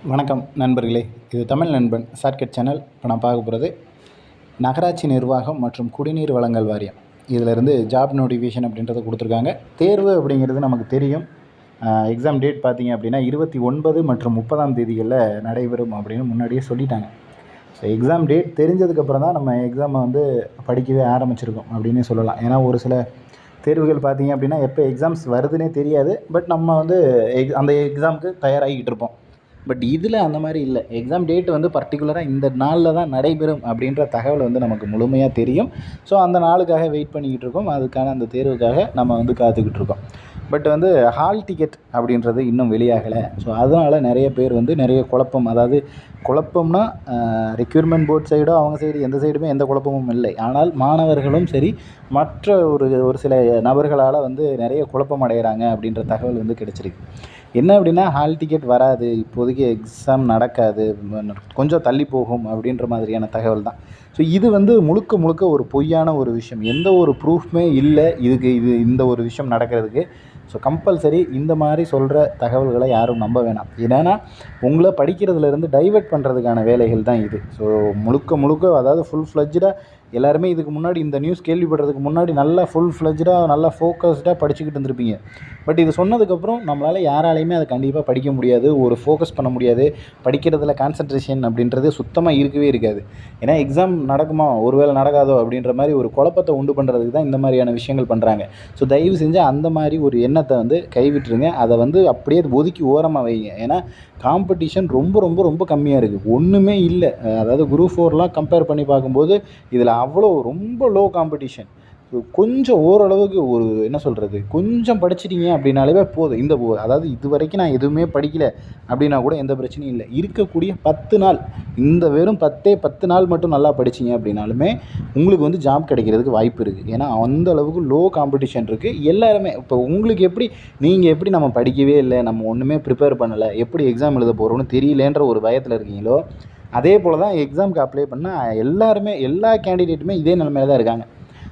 வணக்கம் நண்பர்களே, இது தமிழ் நண்பன் ஷார்ட்கட் சேனல். இப்போ நான் பார்க்க போகிறது நகராட்சி நிர்வாகம் மற்றும் குடிநீர் வழங்கல் வாரியம். இதிலிருந்து ஜாப் நோட்டிஃபிகேஷன் அப்படின்றத கொடுத்துருக்காங்க. தேர்வு அப்படிங்கிறது நமக்கு தெரியும். எக்ஸாம் டேட் பார்த்திங்க அப்படின்னா 29 மற்றும் 30ஆம் தேதிகளில் நடைபெறும் அப்படின்னு முன்னாடியே சொல்லிட்டாங்க. ஸோ எக்ஸாம் டேட் தெரிஞ்சதுக்கப்புறம் தான் நம்ம எக்ஸாமை படிக்கவே ஆரம்பிச்சிருக்கோம் அப்படின்னு சொல்லலாம். ஏன்னா ஒரு சில தேர்வுகள் பார்த்திங்க அப்படின்னா எப்போ எக்ஸாம்ஸ் வருதுன்னே தெரியாது. பட் நம்ம அந்த எக்ஸாமுக்கு தயாராகிக்கிட்டு இருப்போம். பட் இதில் அந்த மாதிரி இல்லை. எக்ஸாம் டேட் பர்டிகுலராக இந்த நாளில் தான் நடைபெறும் அப்படின்ற தகவல் நமக்கு முழுமையாக தெரியும். ஸோ அந்த நாளுக்காக வெயிட் பண்ணிக்கிட்டு இருக்கோம். அதுக்கான அந்த தேர்வுக்காக நம்ம காத்துக்கிட்டு இருக்கோம். பட் ஹால் டிக்கெட் அப்படின்றது இன்னும் வெளியாகலை. ஸோ அதனால் நிறைய பேர் நிறைய குழப்பம், அதாவது குழப்பம்னா ரெக்யூர்மெண்ட் போர்ட் சைடோ அவங்க சைடு எந்த சைடுமே எந்த குழப்பமும் இல்லை. ஆனால் மாணவர்களும் சரி மற்ற ஒரு சில நபர்களால் நிறைய குழப்பம் அடைகிறாங்க அப்படின்ற தகவல் கிடைச்சிருக்கு. என்ன அப்படின்னா, ஹால் டிக்கெட் வராது, இப்போதைக்கு எக்ஸாம் நடக்காது, கொஞ்சம் தள்ளி போகும் அப்படின்ற மாதிரியான தகவல் தான். ஸோ இது முழுக்க முழுக்க ஒரு பொய்யான ஒரு விஷயம். எந்த ஒரு ப்ரூஃப்மே இல்லை இந்த ஒரு விஷயம் நடக்கிறதுக்கு. ஸோ கம்பல்சரி இந்த மாதிரி சொல்கிற தகவல்களை யாரும் நம்ப வேணாம். ஏன்னா உங்களை படிக்கிறதுலேருந்து டைவெர்ட் பண்ணுறதுக்கான வேலைகள் தான் இது. ஸோ முழுக்க முழுக்க, அதாவது ஃபுல் ஃப்ளெஜ்டாக எல்லாருமே இதுக்கு முன்னாடி இந்த நியூஸ் கேள்விப்படுறதுக்கு முன்னாடி நல்லா ஃபுல் ஃப்ளெஜ்டாக நல்லா ஃபோக்கஸ்டாக படிச்சுக்கிட்டு இருந்திருப்பீங்க. பட் இது சொன்னதுக்கப்புறம் நம்மளால் யாராலையுமே அதை கண்டிப்பாக படிக்க முடியாது, ஒரு ஃபோக்கஸ் பண்ண முடியாது. படிக்கிறதுல கான்சன்ட்ரேஷன் அப்படின்றது சுத்தமாக இருக்கவே இருக்காது. ஏன்னா எக்ஸாம் நடக்குமா, ஒருவேளை நடக்காதோ அப்படின்ற மாதிரி ஒரு குழப்பத்தை உண்டு பண்ணுறதுக்கு தான் இந்த மாதிரியான விஷயங்கள் பண்ணுறாங்க. ஸோ தயவு செஞ்சு அந்த மாதிரி ஒரு எண்ணத்தை கைவிட்டுருங்க. அதை அப்படியே ஒதுக்கி ஓரமாக வைங்க. ஏன்னா காம்படிஷன் ரொம்ப ரொம்ப ரொம்ப கம்மியாக இருக்குது, ஒன்றுமே இல்லை. அதாவது குரூப் 4லாம் கம்பேர் பண்ணி பார்க்கும்போது இதில் அவ்வளோ ரொம்ப லோ காம்படிஷன். கொஞ்சம் ஓரளவுக்கு கொஞ்சம் படிச்சிட்டிங்க அப்படின்னாலே போதும். அதாவது இது வரைக்கும் நான் எதுவுமே படிக்கலை அப்படின்னா கூட எந்த பிரச்சனையும் இல்லை. இருக்கக்கூடிய 10 நாள், இந்த வெறும் 10 நாள் மட்டும் நல்லா படிச்சிங்க அப்படின்னாலுமே உங்களுக்கு ஜாப் கிடைக்கிறதுக்கு வாய்ப்பு இருக்குது. ஏன்னா அந்த அளவுக்கு லோ காம்படிஷன் இருக்குது. எல்லாருமே இப்போ உங்களுக்கு நீங்கள் எப்படி நம்ம படிக்கவே இல்லை, நம்ம ஒன்றுமே ப்ரிப்பேர் பண்ணலை, எப்படி எக்ஸாம் எழுத போகிறோன்னு தெரியலேன்ற ஒரு பயத்தில் இருக்கீங்களோ, அதே போல் தான் எக்ஸாமுக்கு அப்ளை பண்ணால் எல்லாருமே, எல்லா கேண்டிடேட்டுமே இதே நிலைமையில தான் இருக்காங்க.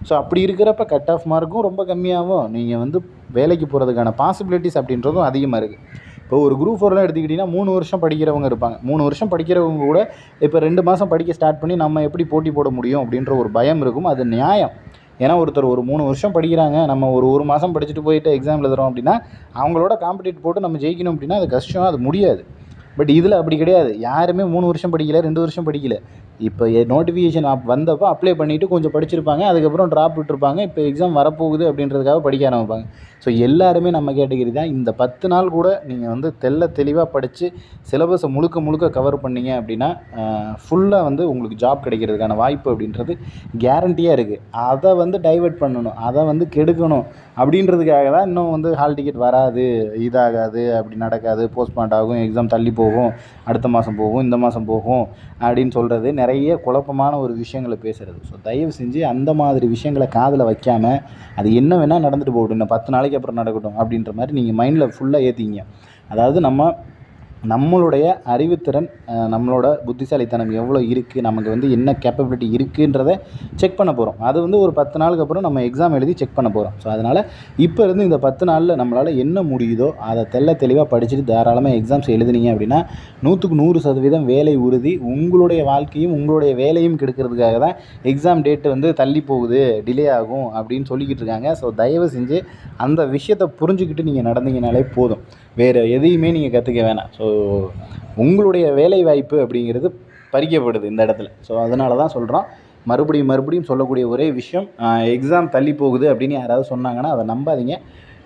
ஸோ அப்படி இருக்கிறப்ப கட் ஆஃப் மார்க்கும் ரொம்ப கம்மியாகும். நீங்கள் வேலைக்கு போகிறதுக்கான பாசிபிலிட்டிஸ் அப்படின்றதும் அதிகமாக இருக்குது. இப்போ ஒரு குரூப் 4லாம் எடுத்துக்கிட்டிங்கன்னா 3 வருஷம் படிக்கிறவங்க இருப்பாங்க. 3 வருஷம் படிக்கிறவங்க கூட இப்போ 2 மாதம் படிக்க ஸ்டார்ட் பண்ணி நம்ம எப்படி போட்டி போட முடியும் அப்படின்ற ஒரு பயம் இருக்கும். அது நியாயம். ஏன்னா ஒருத்தர் ஒரு 3 வருஷம் படிக்கிறாங்க, நம்ம ஒரு மாதம் படிச்சுட்டு போயிட்டு எக்ஸாம் எழுதுகிறோம் அப்படின்னா அவங்களோட காம்படிட் போட்டு நம்ம ஜெயிக்கணும் அப்படின்னா அது கஷ்டம், அது முடியாது. பட் இதில் அப்படி கிடையாது. யாருமே 3 வருஷம் படிக்கலை, 2 வருஷம் படிக்கலை. இப்போ நோட்டிஃபிகேஷன் வந்தப்போ அப்ளை பண்ணிவிட்டு கொஞ்சம் படிச்சிருப்பாங்க, அதுக்கப்புறம் ட்ராப் விட்டுருப்பாங்க. இப்போ எக்ஸாம் வரப்போகுது அப்படின்றதுக்காக படிக்க ஆரம்பிப்பாங்க. ஸோ எல்லாருமே நம்ம கேட்டகரி தான். இந்த 10 நாள் கூட நீங்கள் தெளிவாக படித்து சிலபஸை முழுக்க கவர் பண்ணிங்க அப்படின்னா ஃபுல்லாக உங்களுக்கு ஜாப் கிடைக்கிறதுக்கான வாய்ப்பு அப்படின்றது கேரண்டியாக இருக்குது. அதை டைவெர்ட் பண்ணணும், அதை கெடுக்கணும் அப்படின்றதுக்காக தான் இன்னும் ஹால் டிக்கெட் வராது, இதாகாது, அப்படி நடக்காது, போஸ்ட்பாண்ட் ஆகும், எக்ஸாம் தள்ளி போகும், அடுத்த மாதம் போகும், இந்த மாதம் போகும் அப்படின்னு சொல்கிறது, நிறைய குழப்பமான ஒரு விஷயங்களை பேசுகிறது. ஸோ தயவு செஞ்சு அந்த மாதிரி விஷயங்களை காதில் வைக்காமல், அது என்ன வேணால் நடந்துட்டு போகட்டும், இன்னும் 10 நாளைக்கு அப்புறம் நடக்கட்டும் அப்படின்ற மாதிரி நீங்கள் மைண்டில் ஃபுல்லாக ஏற்றிங்க. அதாவது நம்மளுடைய அறிவுத்திறன், நம்மளோட புத்திசாலித்தனம் எவ்வளோ இருக்குது, நமக்கு என்ன கேப்பபிலிட்டி இருக்குன்றதை செக் பண்ண போகிறோம். அது ஒரு 10 நாளுக்கு அப்புறம் நம்ம எக்ஸாம் எழுதி செக் பண்ண போகிறோம். ஸோ அதனால் இப்போ இருந்து இந்த 10 நாளில் நம்மளால் என்ன முடியுதோ அதை தெளிவாக படிச்சுட்டு தாராளமாக எக்ஸாம்ஸ் எழுதுனீங்க அப்படின்னா 100க்கு 100% வேலை உறுதி. உங்களுடைய வாழ்க்கையும் உங்களுடைய வேலையும் கெடுக்கிறதுக்காக தான் எக்ஸாம் டேட்டு தள்ளி போகுது, டிலே ஆகும் அப்படின்னு சொல்லிக்கிட்டு இருக்காங்க. ஸோ தயவு செஞ்சு அந்த விஷயத்தை புரிஞ்சுக்கிட்டு நீங்கள் நடந்தீங்கனாலே போதும். வேறு எதையுமே நீங்கள் கற்றுக்க வேணாம். ஸோ உங்களுடைய வேலை வாய்ப்பு அப்படிங்கிறது பறிக்கப்படுது இந்த இடத்துல. ஸோ அதனால தான் சொல்கிறோம். மறுபடியும் சொல்லக்கூடிய ஒரே விஷயம், எக்ஸாம் தள்ளி போகுது அப்படின்னு யாராவது சொன்னாங்கன்னா அதை நம்பாதீங்க.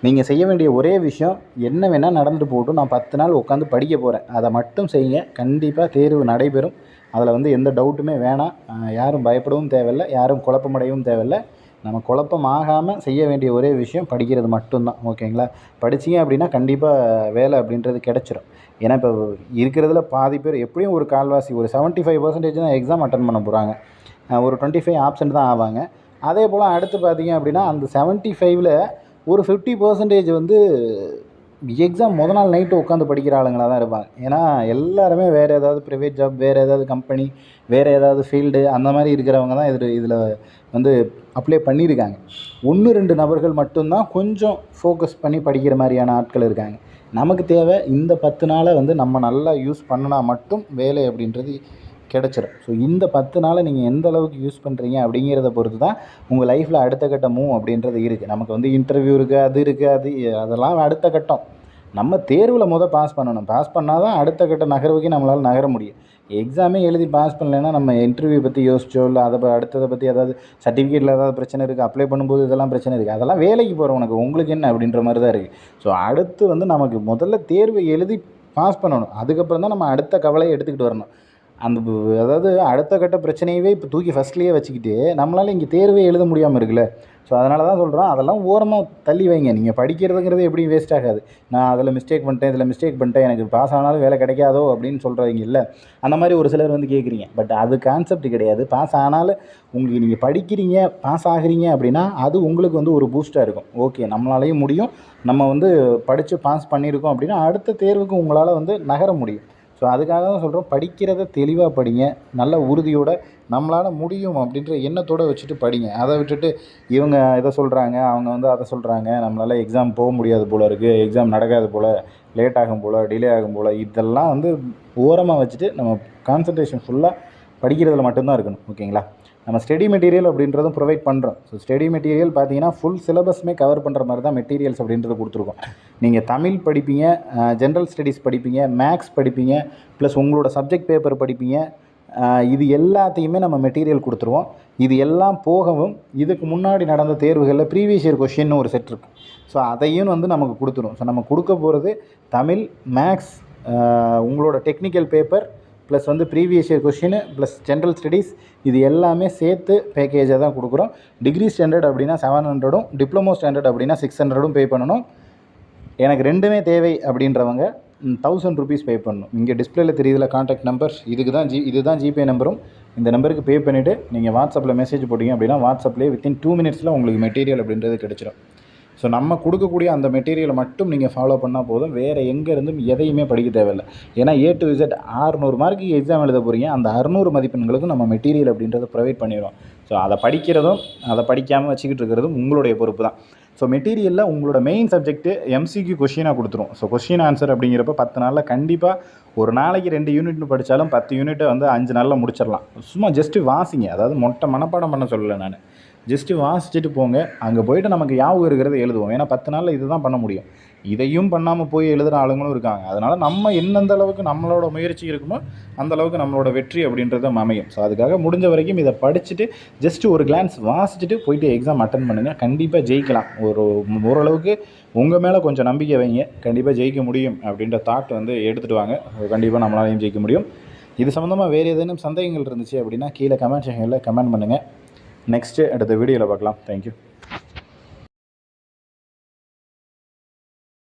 நீங்கள் செய்ய வேண்டிய ஒரே விஷயம், என்ன வேணால் நடந்துட்டு போகட்டும், நான் 10 நாள் உட்காந்து படிக்க போகிறேன், அதை மட்டும் செய்யுங்க. கண்டிப்பாக தேர்வு நடைபெறும். அதில் எந்த டவுட்டுமே வேணாம். யாரும் பயப்படவும் தேவையில்லை, யாரும் குழப்பமடையவும் தேவையில்லை. நம்ம குழப்பம் ஆகாமல் செய்ய வேண்டிய ஒரே விஷயம் படிக்கிறது மட்டும்தான். ஓகேங்களா? படிச்சிங்க அப்படின்னா கண்டிப்பாக வேலை அப்படின்றது கிடச்சிரும். ஏன்னா இப்போ இருக்கிறதுல பாதி பேர், எப்படியும் ஒரு கால்வாசி, ஒரு 75% தான் எக்ஸாம் அட்டன் பண்ண போகிறாங்க. ஒரு 25 ஆப்சென்ட் தான் ஆவாங்க. அதே போல் அடுத்து பார்த்திங்க அப்படின்னா அந்த 75ல் ஒரு 50% எக்ஸாம் நாள் நைட்டு உட்காந்து படிக்கிற ஆளுங்களாக தான் இருப்பாங்க. ஏன்னா எல்லாருமே வேறு ஏதாவது ப்ரைவேட் ஜாப், வேறு ஏதாவது கம்பெனி, வேறு ஏதாவது ஃபீல்டு அந்த மாதிரி இருக்கிறவங்க தான் இதில் அப்ளை பண்ணியிருக்காங்க. 1-2 நபர்கள் மட்டும்தான் கொஞ்சம் ஃபோக்கஸ் பண்ணி படிக்கிற மாதிரியான ஆட்கள் இருக்காங்க. நமக்கு தேவை இந்த 10 நாளை வந்து நம்ம நல்லா யூஸ் பண்ணினா மட்டும் வேலை அப்படின்றது கிடச்சிரும். ஸோ இந்த 10 நாளை நீங்கள் எந்த அளவுக்கு யூஸ் பண்ணுறீங்க அப்படிங்கிறத பொறுத்து தான் உங்கள் லைஃப்பில் அடுத்த கட்ட மூவ் அப்படின்றது இருக்குது. நமக்கு வந்து இன்டர்வியூ இருக்குது, அது இருக்குது, அதெல்லாம் அடுத்த கட்டம். நம்ம தேர்வில் பாஸ் பண்ணணும். பாஸ் பண்ணால் தான் அடுத்த கட்ட நகர்வுக்கு நம்மளால் நகர முடியும். எக்ஸாமே எழுதி பாஸ் பண்ணலைன்னா நம்ம இன்டர்வியூ பற்றி யோசிச்சோ இல்லை அடுத்ததை பற்றி ஏதாவது சர்டிஃபிகேட்டில் ஏதாவது பிரச்சனை இருக்குது, அப்ளை பண்ணும்போது இதெல்லாம் பிரச்சனை இருக்குது, அதெல்லாம் வேலைக்கு போகிறவனுக்கு உங்களுக்கு என்ன அப்படின்ற மாதிரி தான் இருக்குது. ஸோ அடுத்து வந்து நமக்கு முதல்ல தேர்வை எழுதி பாஸ் பண்ணணும். அதுக்கப்புறம் தான் நம்ம அடுத்த கவலையை எடுத்துக்கிட்டு வரணும். அந்த அதாவது அடுத்த கட்ட பிரச்சனையவே இப்போ தூக்கி ஃபஸ்ட்லேயே வச்சுக்கிட்டு நம்மளால் இங்கே தேர்வே எழுத முடியாமல் இருக்குல்ல. ஸோ அதனால தான் சொல்கிறோம், அதெல்லாம் ஓரமாக தள்ளி வைங்க. நீங்கள் படிக்கிறதுங்கிறது எப்படியும் வேஸ்ட் ஆகாது. நான் அதில் மிஸ்டேக் பண்ணிட்டேன், இதில் மிஸ்டேக் பண்ணிட்டேன், எனக்கு பாஸ் ஆனாலும் வேலை கிடைக்காதோ அப்படின்னு சொல்கிறவங்க இல்லை. அந்த மாதிரி ஒரு சிலர் வந்து கேட்குறீங்க. பட் அது கான்செப்ட் கிடையாது. பாஸ் ஆனாலும் உங்களுக்கு நீங்கள் படிக்கிறீங்க, பாஸ் ஆகுறீங்க அப்படின்னா அது உங்களுக்கு வந்து ஒரு பூஸ்ட்டாக இருக்கும். ஓகே, நம்மளாலேயும் முடியும், நம்ம வந்து படித்து பாஸ் பண்ணியிருக்கோம் அப்படின்னா அடுத்த தேர்வுக்கு உங்களால் வந்து நகர முடியும். ஸோ அதுக்காக தான் சொல்கிறோம், படிக்கிறத தெளிவாக படிங்க, நல்ல உறுதியோடு நம்மளால் முடியும் அப்படின்ற எண்ணத்தோடு வச்சுட்டு படிங்க. அதை விட்டுட்டு இவங்க இதை சொல்கிறாங்க, அவங்க வந்து அதை சொல்கிறாங்க, நம்மளால் எக்ஸாம் போக முடியாது போல் இருக்குது, எக்ஸாம் நடக்காது போல், லேட் ஆகும் போல், டிலே ஆகும் போல், இதெல்லாம் வந்து ஓரமாக வச்சுட்டு நம்ம கான்சன்ட்ரேஷன் ஃபுல்லாக படிக்கிறதுல மட்டும்தான் இருக்கணும். ஓகேங்களா? நம்ம ஸ்டடி மெட்டீரியல் அப்படின்றதும் ப்ரொவைட் பண்ணுறோம். ஸோ ஸ்டடி மெட்டீரியல் பார்த்தீங்கன்னா ஃபுல் சிலபஸுமே கவர் பண்ணுற மாதிரி தான் மெட்டீரியல்ஸ் அப்படின்றது கொடுத்துருக்கோம். நீங்கள் தமிழ் படிப்பீங்க, ஜென்ரல் ஸ்டடீஸ் படிப்பீங்க, மேக்ஸ் படிப்பீங்க, ப்ளஸ் உங்களோட சப்ஜெக்ட் பேப்பர் படிப்பீங்க. இது எல்லாத்தையுமே நம்ம மெட்டீரியல் கொடுத்துருவோம். இது எல்லாம் போகவும் இதுக்கு முன்னாடி நடந்த தேர்வுகளில் ப்ரீவியஸ் இயர் கொஷின்னு ஒரு செட் இருக்குது. ஸோ அதையும் வந்து நமக்கு கொடுத்துரும். ஸோ நம்ம கொடுக்க போகிறது தமிழ், மேக்ஸ், உங்களோட டெக்னிக்கல் பேப்பர், ப்ளஸ் வந்து previous year question, plus general studies, இது எல்லாமே சேர்த்து பேக்கேஜாக தான் கொடுக்குறோம். டிகிரி ஸ்டாண்டர்ட் அப்படின்னா 700ம், டிப்ளமோ ஸ்டாண்டர்ட் அப்படின்னா 600ம் பே பண்ணணும். எனக்கு ரெண்டுமே தேவை அப்படின்றவங்க 1000 ருபீஸ் பே பண்ணணும். இங்கே டிஸ்பிளேல தெரியுதுல கான்டாக்ட் நம்பர், இதுதான் ஜிபே நம்பரும். இந்த நம்பருக்கு பே பண்ணிவிட்டு நீங்கள் வாட்ஸ்அப்பில் மெசேஜ் போட்டிங்க அப்படின்னா வாட்ஸ்அப்லேயே வித்தின் 2 மினிட்ஸில் உங்களுக்கு மெட்டீரியல் அப்படின்றது கிடச்சிடும். ஸோ நம்ம கொடுக்கக்கூடிய அந்த மெட்டீரியலை மட்டும் நீங்கள் ஃபாலோ பண்ணால் போதும். வேறு எங்கேருந்தும் எதையுமே படிக்க தேவையில்லை. ஏன்னா A to Z 600 mark exam எழுத போகிறீங்க. அந்த 600 மதிப்பெண்களுக்கும் நம்ம மெட்டீரியல் அப்படின்றத ப்ரொவைட் பண்ணிடுவோம். ஸோ அதை படிக்கிறதும் அதை படிக்காமல் வச்சுக்கிட்டு இருக்கிறதும் உங்களுடைய பொறுப்பு தான். ஸோ மெட்டீரியலில் உங்களோட மெயின் சப்ஜெக்ட்டு MCQ கொஷினாக கொடுத்துரும். ஸோ கொஷின் ஆன்சர் அப்படிங்கிறப்ப 10 நாளில் கண்டிப்பாக ஒரு நாளைக்கு 2 யூனிட்னு படித்தாலும் 10 யூனிட்டை வந்து 5 நாளில் முடிச்சிடலாம். சும்மா ஜஸ்ட்டு வாசிங்க. அதாவது மொட்டை மனப்பாடம் பண்ண சொல்லலை நான். ஜஸ்ட்டு வாசிச்சுட்டு போங்க. அங்கே போய்ட்டு நமக்கு ஞாபகம் இருக்கிறத எழுதுவோம். ஏன்னா 10 நாளில் இது தான் பண்ண முடியும். இதையும் பண்ணாமல் போய் எழுதுகிற ஆளுங்களும் இருக்காங்க. அதனால் நம்ம எந்தெந்த அளவுக்கு நம்மளோட முயற்சி இருக்குமோ அந்தளவுக்கு நம்மளோட வெற்றி அப்படின்றது அமையும். ஸோ அதுக்காக முடிஞ்ச வரைக்கும் இதை படிச்சுட்டு ஜஸ்ட்டு ஒரு கிளான்ஸ் வாசிச்சுட்டு போயிட்டு எக்ஸாம் அட்டன் பண்ணுங்கள். கண்டிப்பாக ஜெயிக்கலாம். ஓரளவுக்கு உங்கள் மேலே கொஞ்சம் நம்பிக்கை வைங்க. கண்டிப்பாக ஜெயிக்க முடியும் அப்படின்ற தாட் வந்து எடுத்துகிட்டு வாங்க. கண்டிப்பாக நம்மளாலையும் ஜெயிக்க முடியும். இது சம்மந்தமாக வேறு ஏதேனும் சந்தேகங்கள் இருந்துச்சு அப்படின்னா கீழே கமெண்ட் செக்ஷனில் கமெண்ட் பண்ணுங்கள். நெக்ஸ்ட்டு அடுத்த வீடியோவில் பார்க்கலாம். தேங்க்யூ.